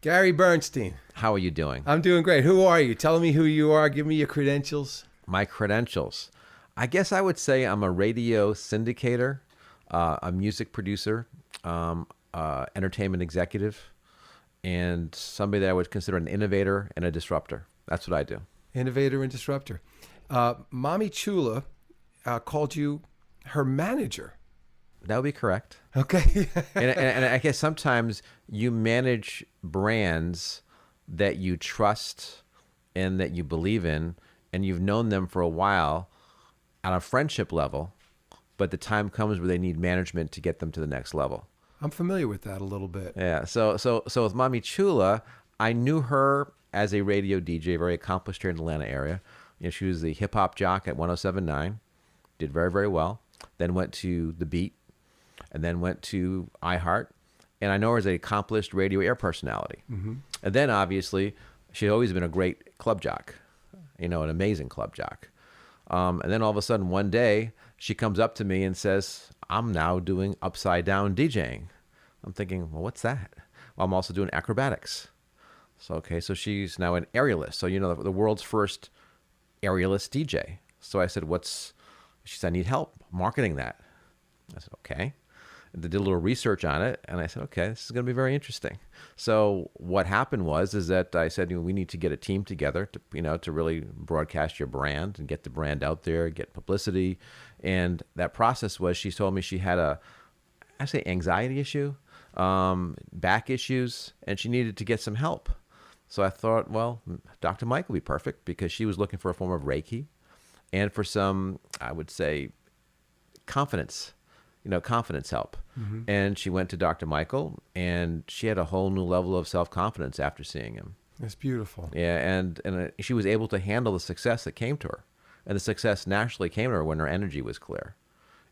Gary Bernstein. How are you doing? I'm doing great. Who are you? Tell me who you are. Give me your credentials. My credentials. I guess I would say I'm a radio syndicator, a music producer, entertainment executive, and somebody that I would consider an innovator and a disruptor. That's what I do. Innovator and disruptor. Mommy Chula called you her manager. That would be correct. Okay. and I guess sometimes you manage brands that you trust and that you believe in, and you've known them for a while on a friendship level, but the time comes where they need management to get them to the next level. I'm familiar with that a little bit. Yeah. So with Mommy Chula, I knew her as a radio DJ, very accomplished here in the Atlanta area. She was the hip hop jock at 107.9, did very, very well. Then went to The Beat, and then went to iHeart. And I know her as an accomplished radio air personality. Mm-hmm. And then obviously, she's always been a great club jock, an amazing club jock. And then all of a sudden one day, she comes up to me and says, I'm now doing upside down DJing. I'm thinking, well, what's that? Well, I'm also doing acrobatics. So she's now an aerialist. So, the world's first aerialist DJ. So I said, she said, I need help marketing that. I said, okay. And they did a little research on it, and I said, okay, this is going to be very interesting. So what happened is that I said, we need to get a team together to really broadcast your brand and get the brand out there, get publicity. And that process was, she told me she had anxiety issue, back issues, and she needed to get some help. So I thought, well, Dr. Mike would be perfect, because she was looking for a form of Reiki and for some, I would say, confidence help. Mm-hmm. And she went to Dr. Michael, and she had a whole new level of self-confidence after seeing him. That's beautiful. Yeah, and she was able to handle the success that came to her. And the success naturally came to her when her energy was clear.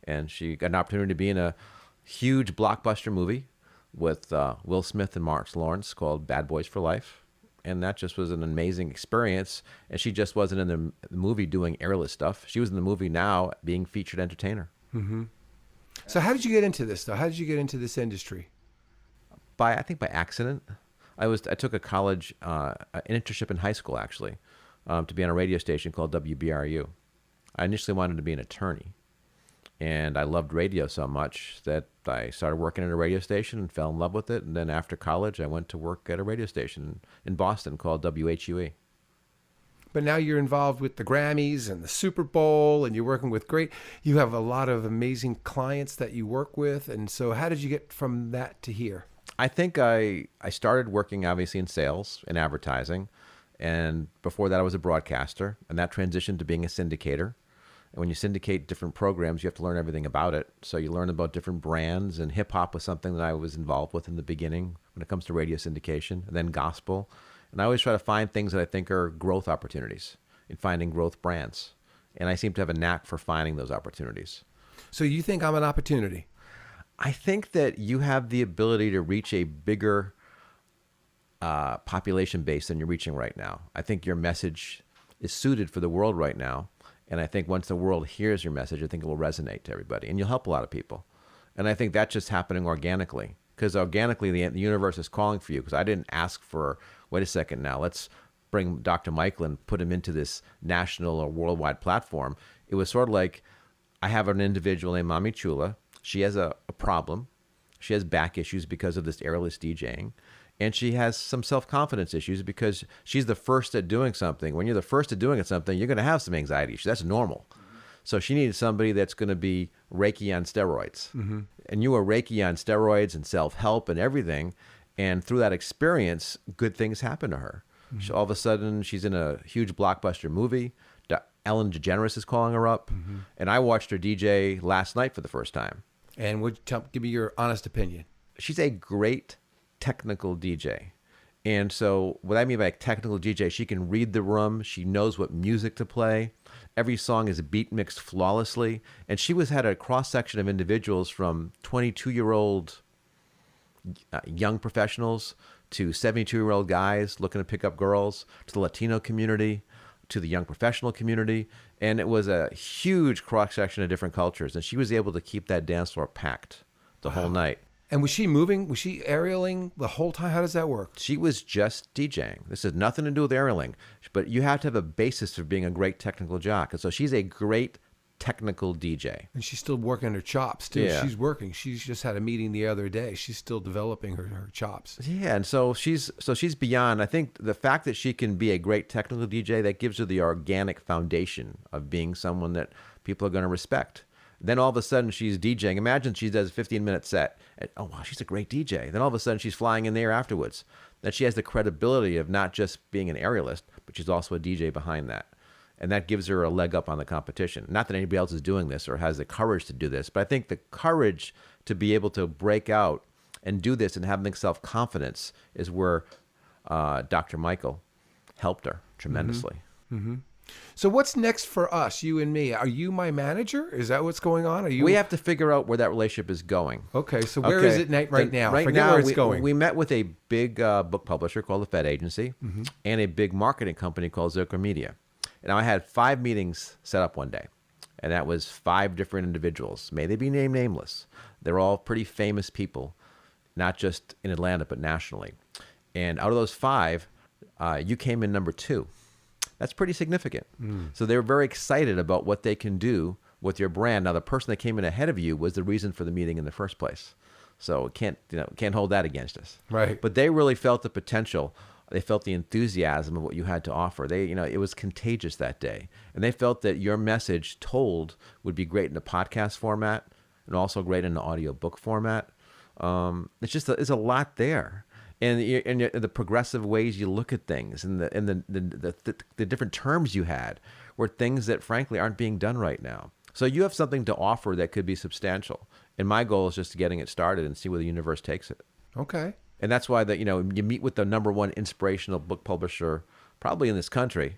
And she got an opportunity to be in a huge blockbuster movie with Will Smith and Mark Lawrence called Bad Boys for Life. And that just was an amazing experience. And she just wasn't in the movie doing airless stuff. She was in the movie now being featured entertainer. Mm-hmm. So how did you get into this, though? How did you get into this industry? I think by accident. I took a college, an internship in high school, actually, to be on a radio station called WBRU. I initially wanted to be an attorney, and I loved radio so much that I started working at a radio station and fell in love with it. And then after college, I went to work at a radio station in Boston called WHUE. But now you're involved with the Grammys and the Super Bowl, and you're working with you have a lot of amazing clients that you work with. And so how did you get from that to here? I think I started working obviously in sales and advertising. And before that, I was a broadcaster, and that transitioned to being a syndicator. And when you syndicate different programs, you have to learn everything about it. So you learn about different brands, and hip hop was something that I was involved with in the beginning when it comes to radio syndication, and then gospel. And I always try to find things that I think are growth opportunities in finding growth brands. And I seem to have a knack for finding those opportunities. So you think I'm an opportunity? I think that you have the ability to reach a bigger population base than you're reaching right now. I think your message is suited for the world right now. And I think once the world hears your message, I think it will resonate to everybody. And you'll help a lot of people. And I think that's just happening organically. Because organically, the universe is calling for you. Because I didn't ask for, wait a second now, let's bring Dr. Michael and put him into this national or worldwide platform. It was sort of like, I have an individual named Mommy Chula. She has a problem. She has back issues because of this airless DJing. And she has some self-confidence issues because she's the first at doing something. When you're the first at doing something, you're going to have some anxiety issues. That's normal. So she needed somebody that's going to be Reiki on steroids. Mm-hmm. And you were Reiki on steroids and self-help and everything. And through that experience, good things happen to her. Mm-hmm. All of a sudden, she's in a huge blockbuster movie. Ellen DeGeneres is calling her up. Mm-hmm. And I watched her DJ last night for the first time. And give me your honest opinion. She's a great technical DJ. And so what I mean by technical DJ, she can read the room. She knows what music to play. Every song is beat mixed flawlessly. And she had a cross-section of individuals from 22-year-old young professionals to 72-year-old guys looking to pick up girls, to the Latino community, to the young professional community. And it was a huge cross-section of different cultures. And she was able to keep that dance floor packed the whole night. And was she moving? Was she aerialing the whole time? How does that work? She was just DJing. This has nothing to do with aerialing, but you have to have a basis for being a great technical jock. And so she's a great technical DJ. And she's still working her chops too. Yeah. She's working. She's just had a meeting the other day. She's still developing her chops. Yeah, and so she's beyond. I think the fact that she can be a great technical DJ, that gives her the organic foundation of being someone that people are going to respect. Then all of a sudden she's DJing. Imagine she does a 15-minute set. And, oh, wow, she's a great DJ. Then all of a sudden she's flying in the air afterwards. That she has the credibility of not just being an aerialist, but she's also a DJ behind that. And that gives her a leg up on the competition. Not that anybody else is doing this or has the courage to do this, but I think the courage to be able to break out and do this and having self-confidence is where Dr. Michael helped her tremendously. Mm-hmm. So what's next for us, you and me? Are you my manager? Is that what's going on? Are you? We have to figure out where that relationship is going. Okay, so where is it right now? Right Forget now, where it's going. we met with a big book publisher called the Fed Agency and a big marketing company called Zilker Media. And I had 5 meetings set up one day, and that was 5 different individuals. May they be named nameless. They're all pretty famous people, not just in Atlanta, but nationally. And out of those 5, you came in number 2. That's pretty significant. So they were very excited about what they can do with your brand. Now, the person that came in ahead of you was the reason for the meeting in the first place. So can't hold that against us. Right. But they really felt the potential. They felt the enthusiasm of what you had to offer. It was contagious that day. And they felt that your message told would be great in a podcast format and also great in an audio book format. It's a lot there. And the progressive ways you look at things and the different terms you had were things that frankly aren't being done right now. So you have something to offer that could be substantial. And my goal is just getting it started and see where the universe takes it. Okay. And that's why you meet with the number 1 inspirational book publisher probably in this country,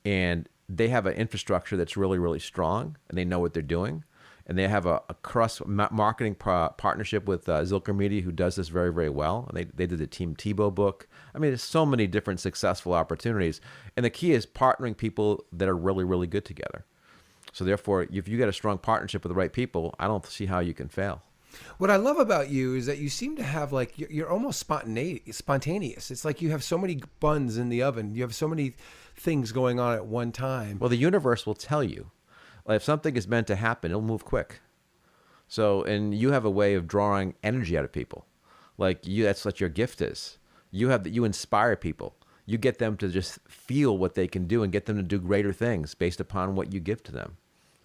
and they have an infrastructure that's really, really strong, and they know what they're doing. And they have a cross marketing partnership with Zilker Media, who does this very, very well. And they did the Team Tebow book. I mean, there's so many different successful opportunities. And the key is partnering people that are really, really good together. So therefore, if you get a strong partnership with the right people, I don't see how you can fail. What I love about you is that you seem to have you're almost spontaneous. It's like you have so many buns in the oven. You have so many things going on at one time. Well, the universe will tell you. If something is meant to happen, it'll move quick. So, and you have a way of drawing energy out of people. That's what your gift is. You inspire people. You get them to just feel what they can do and get them to do greater things based upon what you give to them.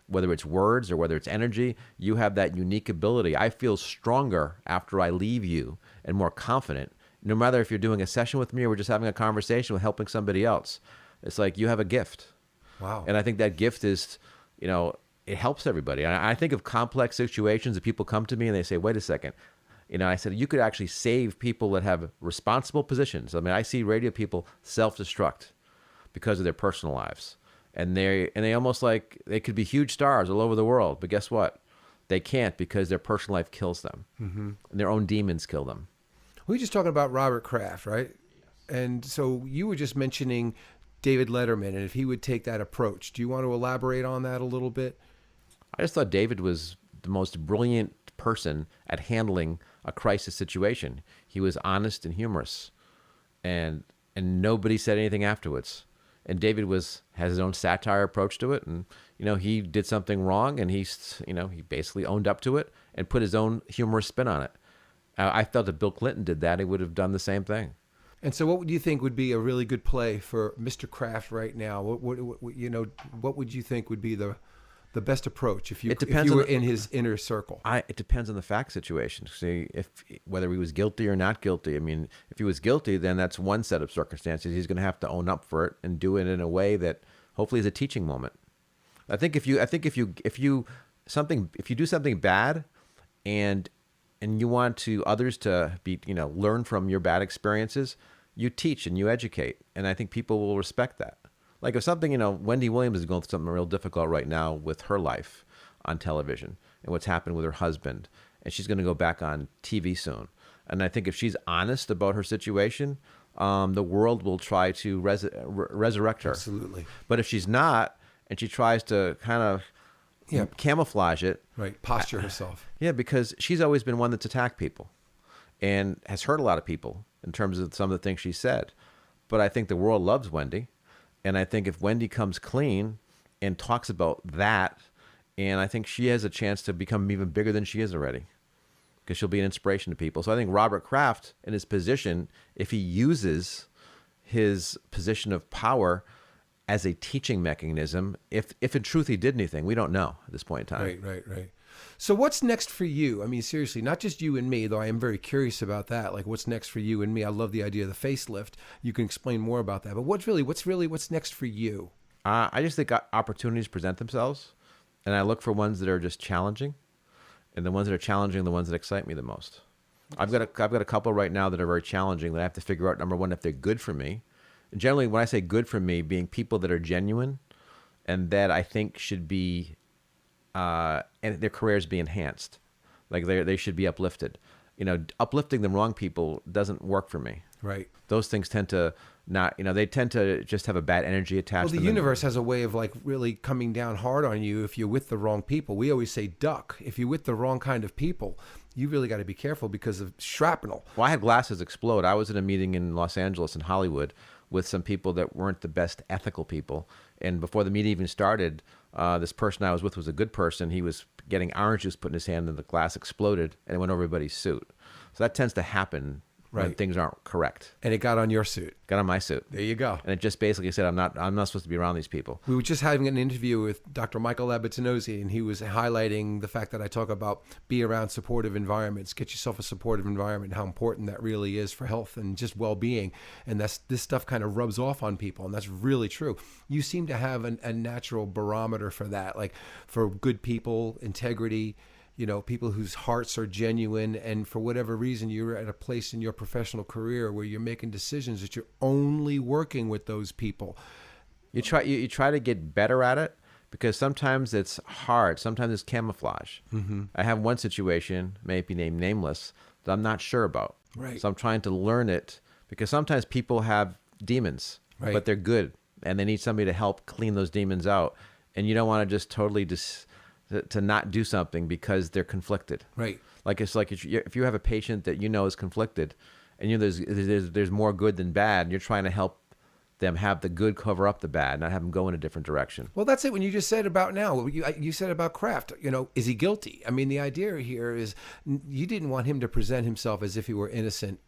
Whether it's words or whether it's energy, you have that unique ability. I feel stronger after I leave you and more confident, no matter if you're doing a session with me or we're just having a conversation with helping somebody else. It's like you have a gift. Wow. And I think that gift is, it helps everybody. I think of complex situations that people come to me and they say, wait a second. I said, you could actually save people that have responsible positions. I mean, I see radio people self-destruct because of their personal lives. And they almost they could be huge stars all over the world. But guess what? They can't because their personal life kills them. Mm-hmm. And their own demons kill them. We were just talking about Robert Kraft, right? And so you were just mentioning David Letterman and if he would take that approach. Do you want to elaborate on that a little bit? I just thought David was the most brilliant person at handling a crisis situation. He was honest and humorous, and nobody said anything afterwards. And David has his own satire approach to it, and he did something wrong, and he basically owned up to it and put his own humorous spin on it. I felt if Bill Clinton did that, he would have done the same thing. And so, what would you think would be a really good play for Mr. Kraft right now? What would you think would be the best approach if you were in his inner circle? It depends on the fact situation. See, whether he was guilty or not guilty. I mean, if he was guilty, then that's one set of circumstances. He's going to have to own up for it and do it in a way that hopefully is a teaching moment. I think if you do something bad, and you want others to be learn from your bad experiences, you teach and you educate, and I think people will respect that. Like if something, Wendy Williams is going through something real difficult right now with her life on television and what's happened with her husband, and she's going to go back on TV soon. And I think if she's honest about her situation, the world will try to resurrect her. Absolutely. But if she's not, and she tries to kind of Yeah. camouflage it. Right. Posture herself. Yeah, because she's always been one that's attacked people and has hurt a lot of people in terms of some of the things she said. But I think the world loves Wendy. And I think if Wendy comes clean and talks about that, and I think she has a chance to become even bigger than she is already, because she'll be an inspiration to people. So I think Robert Kraft, in his position, if he uses his position of power as a teaching mechanism, if in truth he did anything, we don't know at this point in time. Right. So what's next for you? I mean, seriously, not just you and me, though I am very curious about that. Like, what's next for you and me? I love the idea of the facelift. You can explain more about that. But what's next for you? I just think opportunities present themselves, and I look for ones that are just challenging, and the ones that are challenging are the ones that excite me the most. I've got a couple right now that are very challenging that I have to figure out, number one, if they're good for me. And generally, when I say good for me, being people that are genuine and that I think should be, and their careers be enhanced. Like they should be uplifted. Uplifting the wrong people doesn't work for me. Right. Those things tend to not, they tend to just have a bad energy attached Well, to them. the universe has a way of like really coming down hard on you if you're with the wrong people. We always say duck. If you're with the wrong kind of people, you really got to be careful because of shrapnel. Well, I had glasses explode. I was in a meeting in Los Angeles and Hollywood with some people that weren't the best ethical people. And before the meeting even started, this person I was with was a good person. He was getting orange juice put in his hand and the glass exploded and it went over everybody's suit. So that tends to happen when things aren't correct. And it got on your suit. Got on my suit. There you go. And it just basically said, I'm not supposed to be around these people. We were just having an interview with Dr. Michael Labatinosi, and he was highlighting the fact that I talk about be around supportive environments, get yourself a supportive environment, how important that really is for health and just well-being. And this stuff kind of rubs off on people, and that's really true. You seem to have a natural barometer for that, like for good people, integrity, people whose hearts are genuine, and for whatever reason, you're at a place in your professional career where you're making decisions that you're only working with those people. You try to get better at it because sometimes it's hard. Sometimes it's camouflage. Mm-hmm. I have one situation, may be named nameless, that I'm not sure about. Right. So I'm trying to learn it because sometimes people have demons, but they're good, and they need somebody to help clean those demons out. And you don't want to just totally to not do something because they're conflicted. Right. Like it's like if you have a patient that is conflicted, and there's more good than bad, and you're trying to help them have the good cover up the bad, not have them go in a different direction. Well, that's it. When you just said about now, you said about Kraft, is he guilty? I mean, the idea here is you didn't want him to present himself as if he were innocent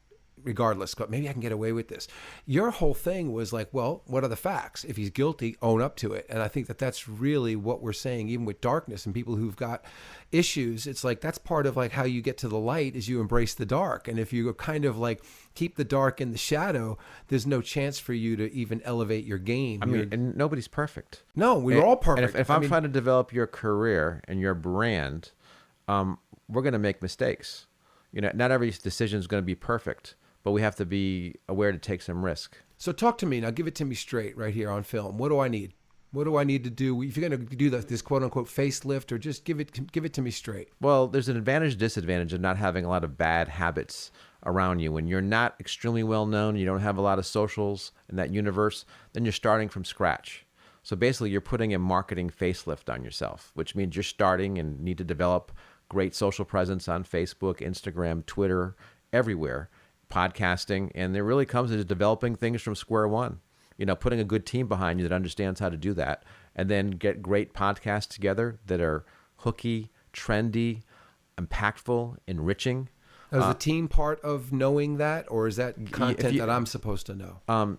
regardless, but maybe I can get away with this. Your whole thing was like, well, what are the facts? If he's guilty, own up to it. And I think that that's really what we're saying, even with darkness and people who've got issues. It's like, that's part of like how you get to the light is you embrace the dark. And if you kind of like keep the dark in the shadow, there's no chance for you to even elevate your game. I mean, and nobody's perfect. No, we're all perfect. And if I'm trying to develop your career and your brand, we're going to make mistakes. Not every decision is going to be perfect, but we have to be aware to take some risk. So talk to me now. Give it to me straight right here on film. What do I need? What do I need to do? If you're going to do this quote unquote facelift, or just give it to me straight. Well, there's an advantage, disadvantage of not having a lot of bad habits around you. When you're not extremely well known, you don't have a lot of socials in that universe, then you're starting from scratch. So basically, you're putting a marketing facelift on yourself, which means you're starting and need to develop great social presence on Facebook, Instagram, Twitter, everywhere. Podcasting, and it really comes to developing things from square one. Putting a good team behind you that understands how to do that, and then get great podcasts together that are hooky, trendy, impactful, enriching. Is the team part of knowing that, or is that content that I'm supposed to know?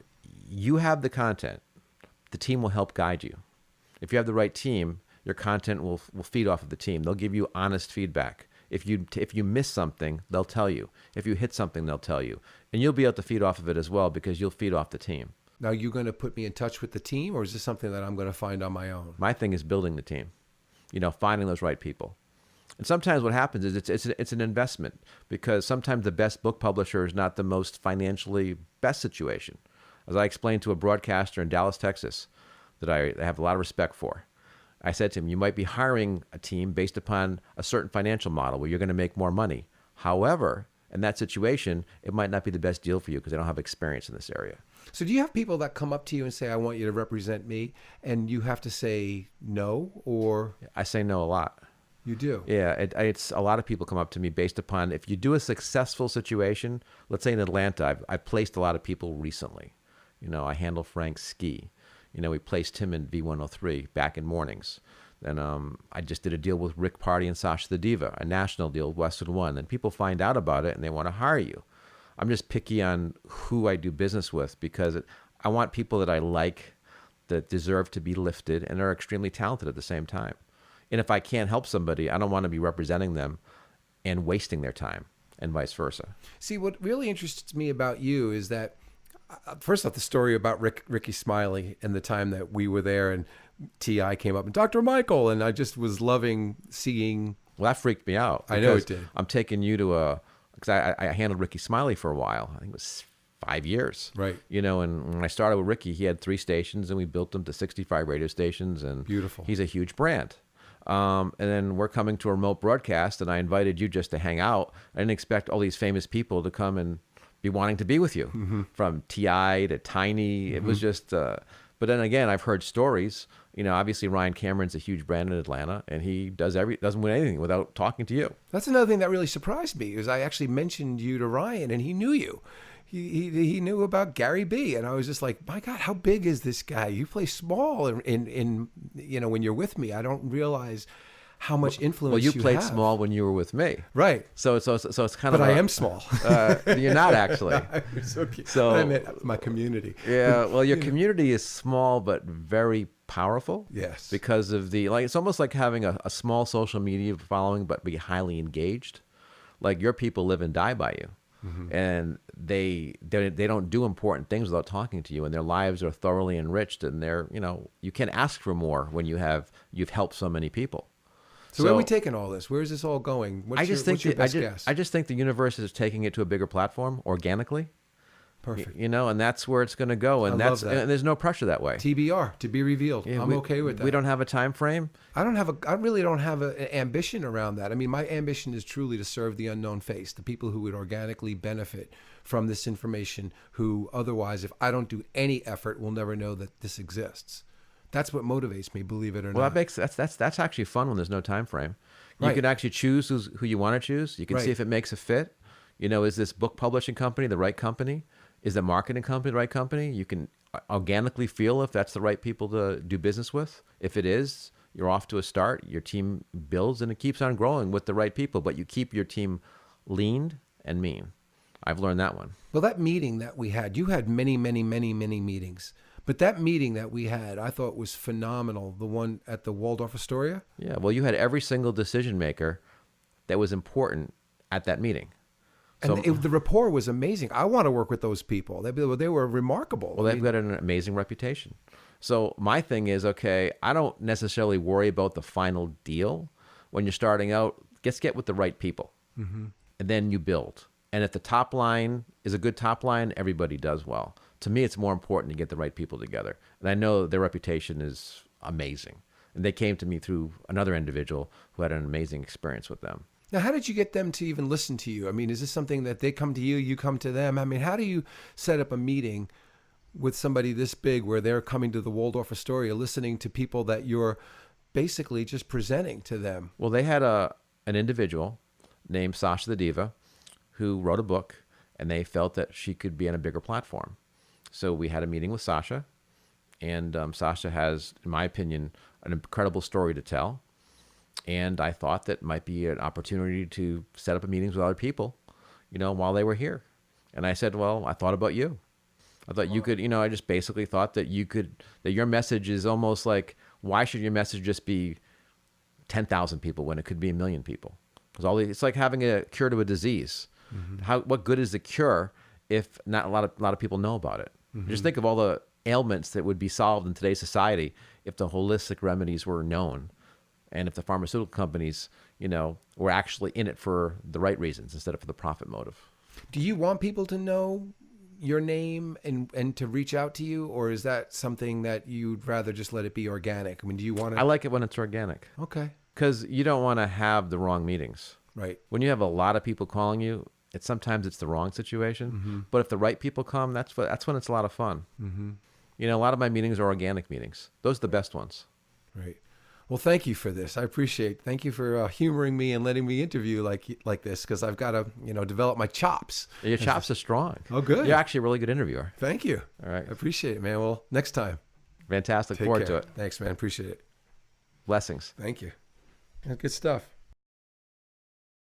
You have the content. The team will help guide you. If you have the right team, your content will feed off of the team. They'll give you honest feedback. If you miss something, they'll tell you. If you hit something, they'll tell you. And you'll be able to feed off of it as well because you'll feed off the team. Now, you're going to put me in touch with the team, or is this something that I'm going to find on my own? My thing is building the team, finding those right people. And sometimes what happens is it's an investment because sometimes the best book publisher is not the most financially best situation. As I explained to a broadcaster in Dallas, Texas, that I have a lot of respect for, I said to him, you might be hiring a team based upon a certain financial model where you're going to make more money. However, In that situation, it might not be the best deal for you because they don't have experience in this area. So do you have people that come up to you and say, I want you to represent me, and you have to say no, or I say no a lot. you do? Yeah, it's a lot of people come up to me based upon if you do a successful situation. Let's say in Atlanta, I've placed a lot of people recently. I handle Frank Ski. We placed him in V103 back in mornings. Then I just did a deal with Rick Party and Sasha the Diva, a national deal with Westwood One. And people find out about it and they want to hire you. I'm just picky on who I do business with because I want people that I like, that deserve to be lifted and are extremely talented at the same time. And if I can't help somebody, I don't want to be representing them and wasting their time, and vice versa. See, what really interests me about you is that, first off, the story about Ricky Smiley and the time that we were there and T.I. came up and Dr. Michael, and I just was loving seeing. Well, that freaked me out. I know it did. I'm taking you to because I handled Ricky Smiley for a while. I think it was 5 years. Right. And when I started with Ricky, he had 3 stations, and we built them to 65 radio stations. And beautiful. He's a huge brand. And then we're coming to a remote broadcast, and I invited you just to hang out. I didn't expect all these famous people to come and be wanting to be with you, from T.I. to Tiny. It was just, but then again, I've heard stories. Obviously Ryan Cameron's a huge brand in Atlanta, and he doesn't win anything without talking to you. That's another thing that really surprised me, is I actually mentioned you to Ryan, and he knew you. He knew about Gary B, and I was just like, my God, how big is this guy? You play small in when you're with me. I don't realize how much influence. Well, you played have. small when you were with me, right? So it's kind but of. I am small. You're not actually. So I meant my community. Yeah, well, your community is small but very powerful. Yes. Because of it's almost like having a small social media following, but be highly engaged. Like your people live and die by you. And they don't do important things without talking to you, and their lives are thoroughly enriched, and you can't ask for more when you've helped so many people. So where are we taking all this? Where is this all going? What's your best guess? I just think the universe is taking it to a bigger platform organically. Perfect. And that's where it's going to go, and love that. And there's no pressure that way. TBR, to be revealed. Yeah, I'm okay with that. We don't have a time frame. I really don't have an ambition around that. I mean, my ambition is truly to serve the unknown face, the people who would organically benefit from this information, who otherwise, if I don't do any effort, will never know that this exists. That's what motivates me, believe it or Well, not. that's actually fun when there's no time frame. You Right. can actually choose who you want to choose. You can Right. see if it makes a fit. Is this book publishing company the right company? Is the marketing company the right company? You can organically feel if that's the right people to do business with. If it is, you're off to a start. Your team builds, and it keeps on growing with the right people. But you keep your team lean and mean. I've learned that one. Well, that meeting that we had, you had many, many, many, many meetings. But that meeting that we had, I thought was phenomenal. The one at the Waldorf Astoria. Yeah, well, you had every single decision maker that was important at that meeting. And the rapport was amazing. I want to work with those people. They were remarkable. Well, they've got an amazing reputation. So my thing is, okay, I don't necessarily worry about the final deal. When you're starting out, just get with the right people. And then you build. And if the top line is a good top line, everybody does well. To me, it's more important to get the right people together. And I know their reputation is amazing. And they came to me through another individual who had an amazing experience with them. Now, how did you get them to even listen to you? I mean, is this something that they come to you, you come to them? I mean, how do you set up a meeting with somebody this big where they're coming to the Waldorf Astoria, listening to people that you're basically just presenting to them? Well, they had an individual named Sasha the Diva who wrote a book, and they felt that she could be on a bigger platform. So we had a meeting with Sasha, and Sasha has, in my opinion, an incredible story to tell. And I thought that might be an opportunity to set up meetings with other people, while they were here. And I said, well, I thought about you. I thought you could, I just basically thought that that your message is almost like, why should your message just be 10,000 people when it could be 1 million people? Because it's like having a cure to a disease. What good is the cure if not a lot of people know about it? Just think of all the ailments that would be solved in today's society if the holistic remedies were known. And if the pharmaceutical companies, were actually in it for the right reasons instead of for the profit motive. Do you want people to know your name and to reach out to you? Or is that something that you'd rather just let it be organic? I mean, do you want to? I like it when it's organic. Okay. Because you don't want to have the wrong meetings. Right. When you have a lot of people calling you, sometimes it's the wrong situation. But if the right people come, that's when it's a lot of fun. You know, a lot of my meetings are organic meetings. Those are the best ones. Right. Well, thank you for this. I appreciate. Thank you for humoring me and letting me interview like this, because I've got to develop my chops. Your chops are strong. Oh, good. You're actually a really good interviewer. Thank you. All right. I appreciate it, man. Well, next time. Fantastic. Take Forward care. to it. Thanks, man. Appreciate it. Blessings. Thank you. Good stuff.